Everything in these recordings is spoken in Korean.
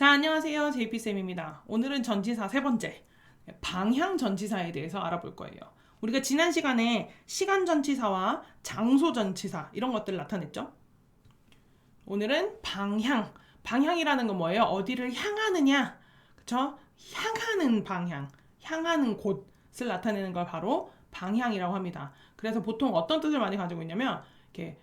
자, 안녕하세요. JP쌤입니다. 오늘은 전치사 세 번째, 방향 전치사에 대해서 알아볼 거예요. 우리가 지난 시간에 시간 전치사와 장소 전치사 이런 것들을 나타냈죠? 오늘은 방향. 방향이라는 건 뭐예요? 어디를 향하느냐? 그쵸? 향하는 방향, 향하는 곳을 나타내는 걸 바로 방향이라고 합니다. 그래서 보통 어떤 뜻을 많이 가지고 있냐면 이렇게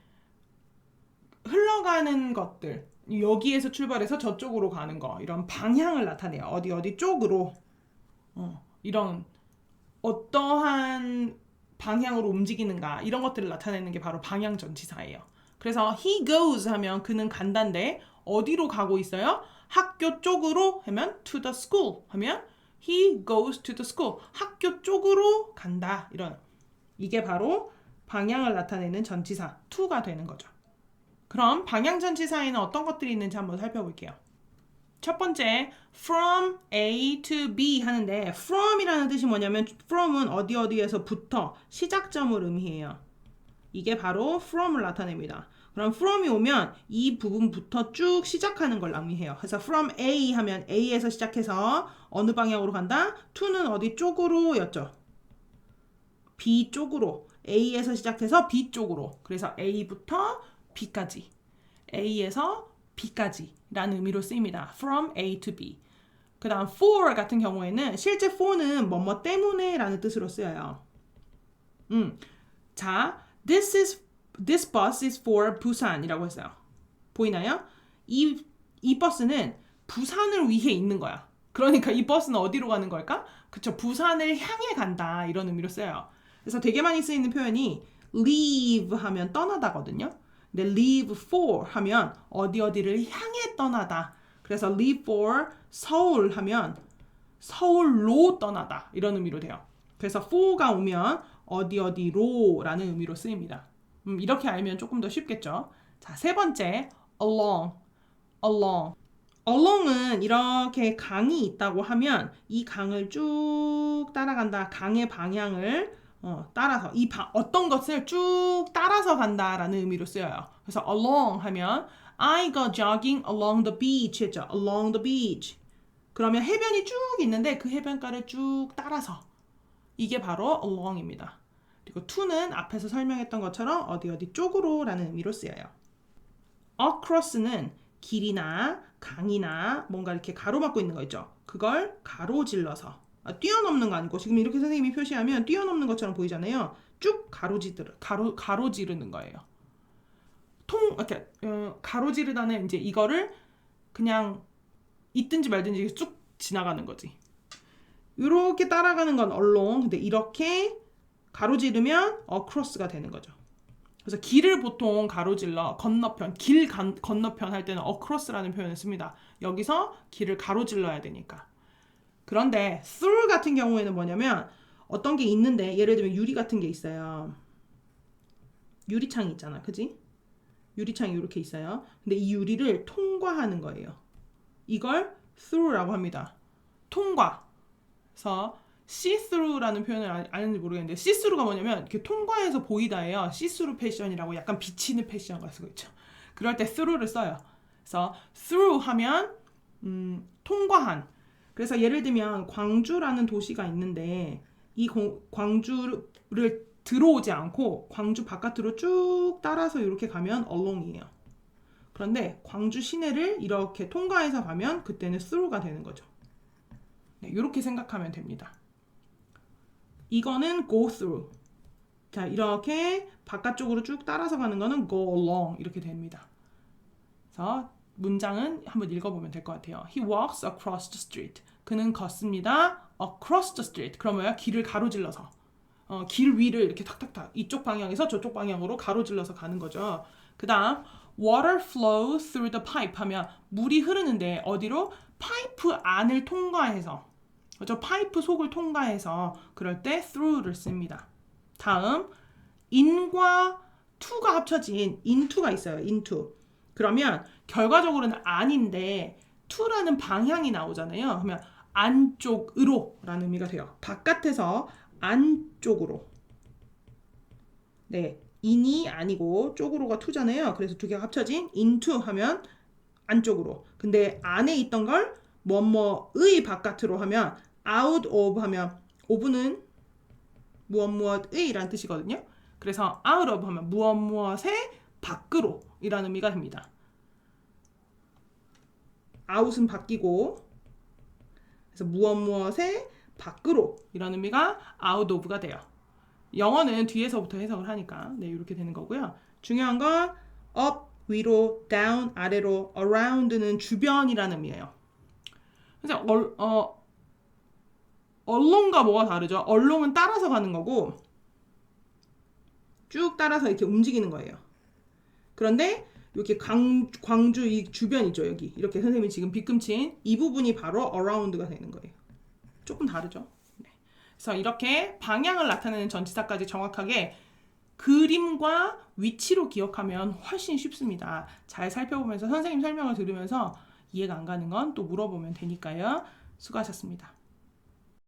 흘러가는 것들, 여기에서 출발해서 저쪽으로 가는 거, 이런 방향을 나타내요. 어디 쪽으로 이런 어떠한 방향으로 움직이는가 이런 것들을 나타내는 게 바로 방향 전치사예요. 그래서 he goes 하면 그는 간다인데 어디로 가고 있어요? 학교 쪽으로 하면 to the school 하면 he goes to the school. 학교 쪽으로 간다. 이런 이게 바로 방향을 나타내는 전치사 to가 되는 거죠. 그럼 방향전치사에는 어떤 것들이 있는지 한번 살펴볼게요. 첫 번째, from A to B 하는데 from이라는 뜻이 뭐냐면 from은 어디에서부터 시작점을 의미해요. 이게 바로 from을 나타냅니다. 그럼 from이 오면 이 부분부터 쭉 시작하는 걸 의미해요. 그래서 from A 하면 A에서 시작해서 어느 방향으로 간다? to는 어디 쪽으로 였죠? B 쪽으로. A에서 시작해서 B 쪽으로. 그래서 A부터 B까지. A에서 B까지 라는 의미로 쓰입니다. From A to B. 그 다음 for 같은 경우에는 실제 for는 뭐뭐 때문에 라는 뜻으로 쓰여요. 자, this bus is for 부산 이라고 했어요. 보이나요? 이 버스는 부산을 위해 있는 거야. 그러니까 이 버스는 어디로 가는 걸까? 그쵸, 부산을 향해 간다 이런 의미로 쓰여요. 그래서 되게 많이 쓰이는 표현이 leave 하면 떠나다거든요. 근데 leave for 하면 어디를 향해 떠나다. 그래서 leave for 서울 하면 서울로 떠나다 이런 의미로 돼요. 그래서 for가 오면 어디로 라는 의미로 쓰입니다. 이렇게 알면 조금 더 쉽겠죠. 자, 세 번째 along. along은 이렇게 강이 있다고 하면 이 강을 쭉 따라간다. 강의 방향을 따라서 어떤 것을 쭉 따라서 간다라는 의미로 쓰여요. 그래서 along 하면 I go jogging along the beach 했죠. along the beach. 그러면 해변이 쭉 있는데 그 해변가를 쭉 따라서 이게 바로 along입니다. 그리고 to는 앞에서 설명했던 것처럼 어디 쪽으로 라는 의미로 쓰여요. across는 길이나 강이나 뭔가 이렇게 가로막고 있는 거 있죠. 그걸 가로질러서 뛰어넘는 거 아니고 지금 이렇게 선생님이 표시하면 뛰어넘는 것처럼 보이잖아요. 쭉 가로지르는 거예요. 이렇게 가로지르다는 이제 이거를 그냥 있든지 말든지 쭉 지나가는 거지. 이렇게 따라가는 건 along. 근데 이렇게 가로지르면 across가 되는 거죠. 그래서 길을 보통 가로질러 건너편, 건너편 할 때는 across라는 표현을 씁니다. 여기서 길을 가로질러야 되니까. 그런데 through 같은 경우에는 뭐냐면 어떤 게 있는데 예를 들면 유리 같은 게 있어요. 유리창이 있잖아. 그지? 유리창이 이렇게 있어요. 근데 이 유리를 통과하는 거예요. 이걸 through라고 합니다. 통과. 그래서 see-through라는 표현을 아는지 모르겠는데 see-through가 뭐냐면 이렇게 통과해서 보이다예요. see-through 패션이라고 약간 비치는 패션 같은 거 있죠. 그럴 때 through를 써요. 그래서 through 하면 통과한. 그래서 예를 들면 광주라는 도시가 있는데 이 광주를 들어오지 않고 광주 바깥으로 쭉 따라서 이렇게 가면 along이에요. 그런데 광주 시내를 이렇게 통과해서 가면 그때는 through가 되는 거죠. 네, 이렇게 생각하면 됩니다. 이거는 go through. 자, 이렇게 바깥쪽으로 쭉 따라서 가는 거는 go along 이렇게 됩니다. 그래서 문장은 한번 읽어보면 될 것 같아요. He walks across the street. 그는 걷습니다. across the street. 그러면 길을 가로질러서 길 위를 이렇게 탁탁탁 이쪽 방향에서 저쪽 방향으로 가로질러서 가는 거죠. 그 다음 water flows through the pipe 하면 물이 흐르는데 어디로? 파이프 안을 통과해서 그렇죠? 파이프 속을 통과해서 그럴 때 through를 씁니다. 다음 in과 to가 합쳐진 into가 있어요. into. 그러면 결과적으로는 안인데 to라는 방향이 나오잖아요. 그러면 안쪽으로 라는 의미가 돼요. 바깥에서 안쪽으로. 네, in이 아니고 쪽으로가 to잖아요. 그래서 두 개가 합쳐진 into 하면 안쪽으로. 근데 안에 있던 걸 뭐뭐의 바깥으로 하면 out of 하면 of는 무엇 무엇의 라는 뜻이거든요. 그래서 out of 하면 무엇 무엇의 밖으로 이라는 의미가 됩니다. out은 바뀌고 그래서 무엇 무엇의 밖으로 이라는 의미가 out of가 돼요. 영어는 뒤에서부터 해석을 하니까 네, 이렇게 되는 거고요. 중요한 건 up, 위로, down, 아래로, around는 주변이라는 의미예요. 그래서 along과 뭐가 다르죠? along은 따라서 가는 거고 쭉 따라서 이렇게 움직이는 거예요. 그런데 이렇게 광주 이 주변이죠. 여기 이렇게 선생님이 지금 빗금친 이 부분이 바로 around가 되는 거예요. 조금 다르죠. 네. 그래서 이렇게 방향을 나타내는 전치사까지 정확하게 그림과 위치로 기억하면 훨씬 쉽습니다. 잘 살펴보면서 선생님 설명을 들으면서 이해가 안 가는 건 또 물어보면 되니까요. 수고하셨습니다.